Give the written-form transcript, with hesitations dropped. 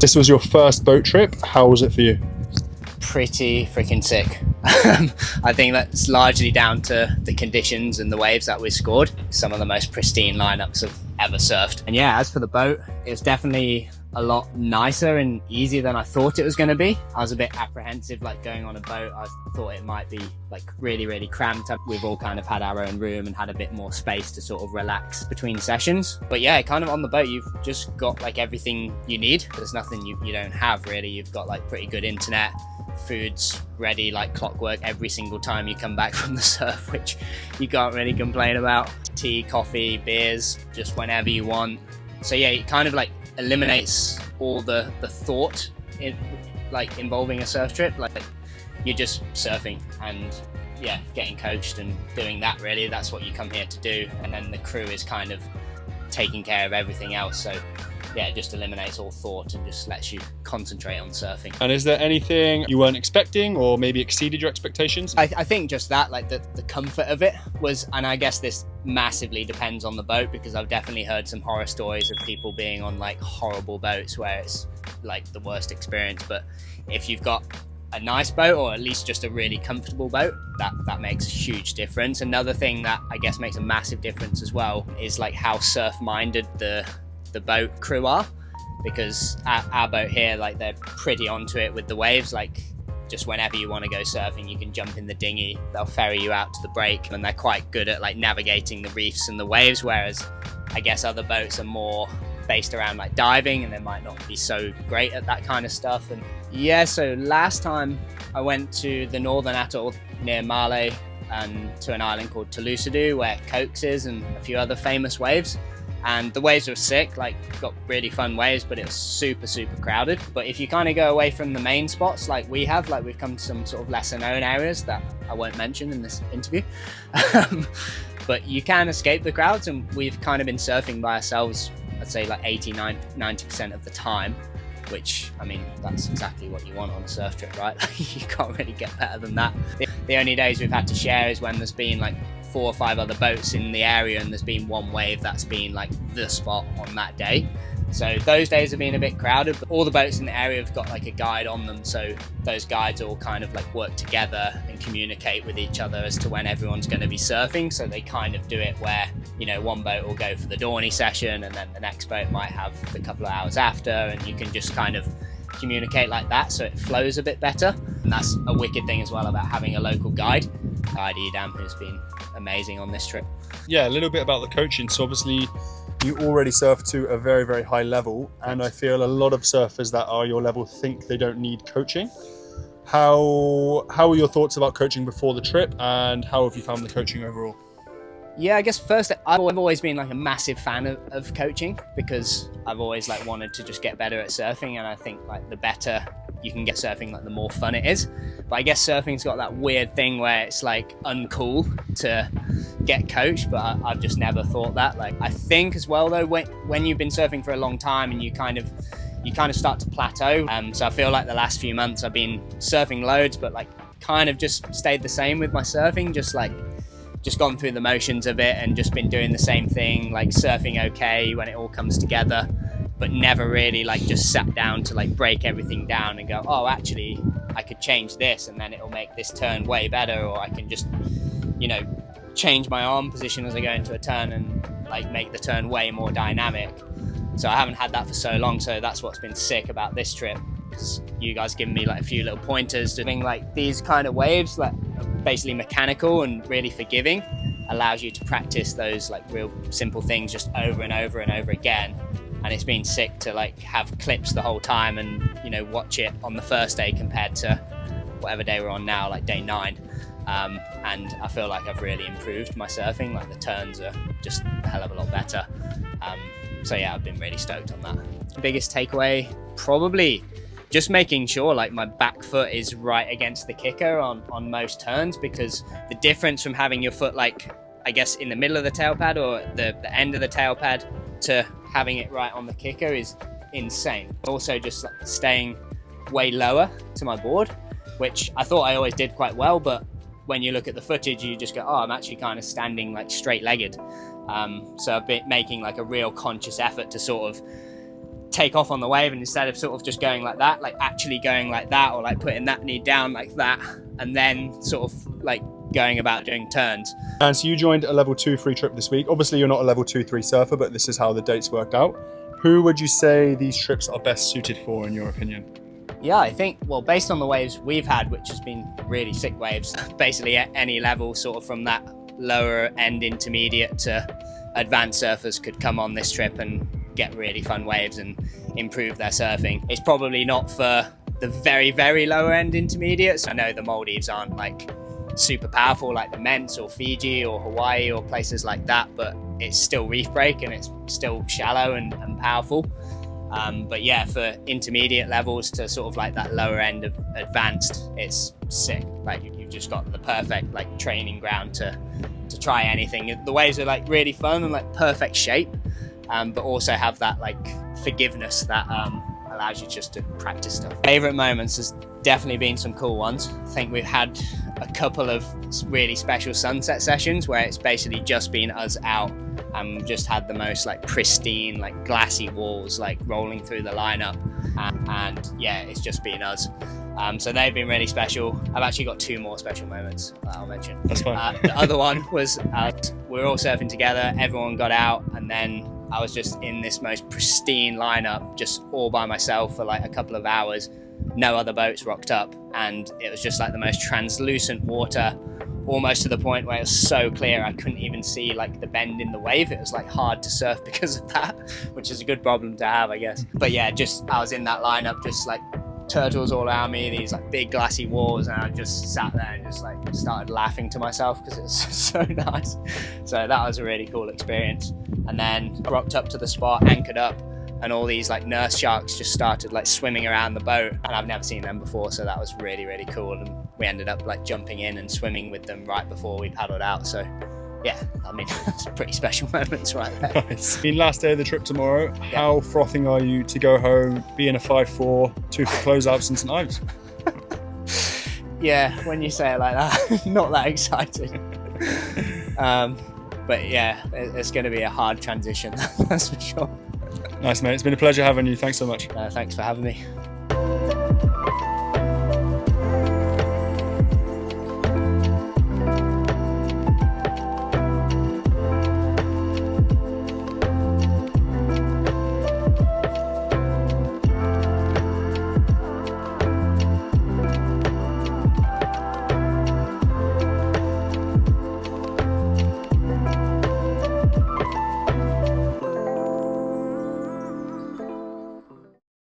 This was your first boat trip. How was it for you? Pretty freaking sick. I think that's largely down to the conditions and the waves that we scored. Some of the most pristine lineups I've ever surfed. And yeah, as for the boat, it was definitely a lot nicer and easier than I thought it was going to be. I was a bit apprehensive, like going on a boat. I thought it might be like really cramped. We've all kind of had our own room and had a bit more space to sort of relax between sessions. But yeah, kind of on the boat, you've just got like everything you need. There's nothing you don't have really. You've got like pretty good internet. Food's ready like clockwork every single time you come back from the surf, which you can't really complain about. Tea, coffee, beers, just whenever you want. So yeah, it kind of like eliminates all the thought in like involving a surf trip. Like you're just surfing and yeah, getting coached and doing that really. That's what you come here to do. And then the crew is kind of taking care of everything else. So yeah, it just eliminates all thought and just lets you concentrate on surfing. And is there anything you weren't expecting or maybe exceeded your expectations? I think just that, like the comfort of it was, and I guess this massively depends on the boat, because I've definitely heard some horror stories of people being on like horrible boats where it's like the worst experience. But if you've got a nice boat, or at least just a really comfortable boat, that makes a huge difference. Another thing that I guess makes a massive difference as well is like how surf-minded the boat crew are, because our boat here, like they're pretty onto it with the waves. Like just whenever you want to go surfing, you can jump in the dinghy, they'll ferry you out to the break, and they're quite good at like navigating the reefs and the waves, whereas I guess other boats are more based around like diving and they might not be so great at that kind of stuff. And yeah, so last time I went to the Northern Atoll near Male and to an island called Suitability where Cokes is and a few other famous waves. And the waves were sick, like got really fun waves, but it was super crowded. But if you kind of go away from the main spots like we have, like we've come to some sort of lesser known areas that I won't mention in this interview, but you can escape the crowds, and we've kind of been surfing by ourselves, I'd say like 90% of the time, which, I mean, that's exactly what you want on a surf trip, right? You can't really get better than that. The only days we've had to share is when there's been like 4 or 5 other boats in the area and there's been one wave that's been like the spot on that day. So those days have been a bit crowded, but all the boats in the area have got like a guide on them, so those guides all kind of like work together and communicate with each other as to when everyone's going to be surfing. So they kind of do it where, you know, one boat will go for the Dawny session and then the next boat might have a couple of hours after, and you can just kind of communicate like that so it flows a bit better. And that's a wicked thing as well about having a local guide Edam, who's been amazing on this trip. Yeah, a little bit about the coaching. So obviously you already surf to a very high level, and I feel a lot of surfers that are your level think they don't need coaching. How were your thoughts about coaching before the trip, and how have you found the coaching overall? Yeah, I guess first, I've always been like a massive fan of coaching, because I've always like wanted to just get better at surfing, and I think like the better you can get surfing, like the more fun it is. But I guess surfing's got that weird thing where it's like uncool to get coached, but I've just never thought that. Like I think as well though, when you've been surfing for a long time and you kind of start to plateau. So I feel like the last few months I've been surfing loads, but like kind of just stayed the same with my surfing, just gone through the motions of it and just been doing the same thing, like surfing okay when it all comes together, but never really like just sat down to like break everything down and go, oh, actually I could change this and then it'll make this turn way better, or I can just, you know, change my arm position as I go into a turn and like make the turn way more dynamic. So I haven't had that for so long, so that's what's been sick about this trip, because you guys giving me like a few little pointers. Doing like these kind of waves, like basically mechanical and really forgiving, allows you to practice those like real simple things just over and over and over again. And it's been sick to like have clips the whole time and, you know, watch it on the first day compared to whatever day we're on now, like day 9. And I feel like I've really improved my surfing. Like the turns are just a hell of a lot better. So yeah, I've been really stoked on that. Biggest takeaway, probably just making sure like my back foot is right against the kicker on most turns, because the difference from having your foot like, I guess, in the middle of the tail pad or the end of the tail pad to having it right on the kicker is insane. Also just like staying way lower to my board, which I thought I always did quite well, but when you look at the footage you just go, oh, I'm actually kind of standing like straight legged. So I've been making like a real conscious effort to sort of take off on the wave, and instead of sort of just going like that, like actually going like that, or like putting that knee down like that, and then sort of like going about doing turns. And so you joined a level 2 free trip this week. Obviously you're not a level 2-3 surfer, but this is how the dates worked out. Who would you say these trips are best suited for, in your opinion? Yeah, I think, well, based on the waves we've had, which has been really sick waves, basically at any level, sort of from that lower end intermediate to advanced surfers could come on this trip and get really fun waves and improve their surfing. It's probably not for the very, very lower end intermediates. I know the Maldives aren't like super powerful like the Ments or Fiji or Hawaii or places like that, but it's still reef break and it's still shallow and powerful. But yeah, for intermediate levels to sort of like that lower end of advanced, it's sick. Like you've just got the perfect like training ground to try anything. The waves are like really fun and like perfect shape, but also have that like forgiveness that allows you just to practice stuff. Favorite moments has definitely been some cool ones. I think we've had a couple of really special sunset sessions where it's basically just been us out and just had the most like pristine, like glassy walls like rolling through the lineup, and yeah, it's just been us. So they've been really special. I've actually got 2 more special moments that I'll mention. That's fine. The other one was we were all surfing together, everyone got out, and then I was just in this most pristine lineup, just all by myself for like a couple of hours. No other boats rocked up, and it was just like the most translucent water, almost to the point where it was so clear I couldn't even see like the bend in the wave. It was like hard to surf because of that, which is a good problem to have, I guess. But yeah, just I was in that lineup, just like turtles all around me, these like big glassy walls, and I just sat there and just like started laughing to myself because it was so nice. So that was a really cool experience. And then rocked up to the spot, anchored up, and all these like nurse sharks just started like swimming around the boat, and I've never seen them before, so that was really, really cool. And we ended up like jumping in and swimming with them right before we paddled out. So yeah, I mean, it's pretty special moments right there. Nice. In last day of the trip tomorrow, how frothing are you to go home, be in a 5-4, 2-foot closeouts and St. Ives? Yeah, when you say it like that, not that excited. But yeah, it's going to be a hard transition, that's for sure. Nice, mate. It's been a pleasure having you. Thanks so much. Thanks for having me.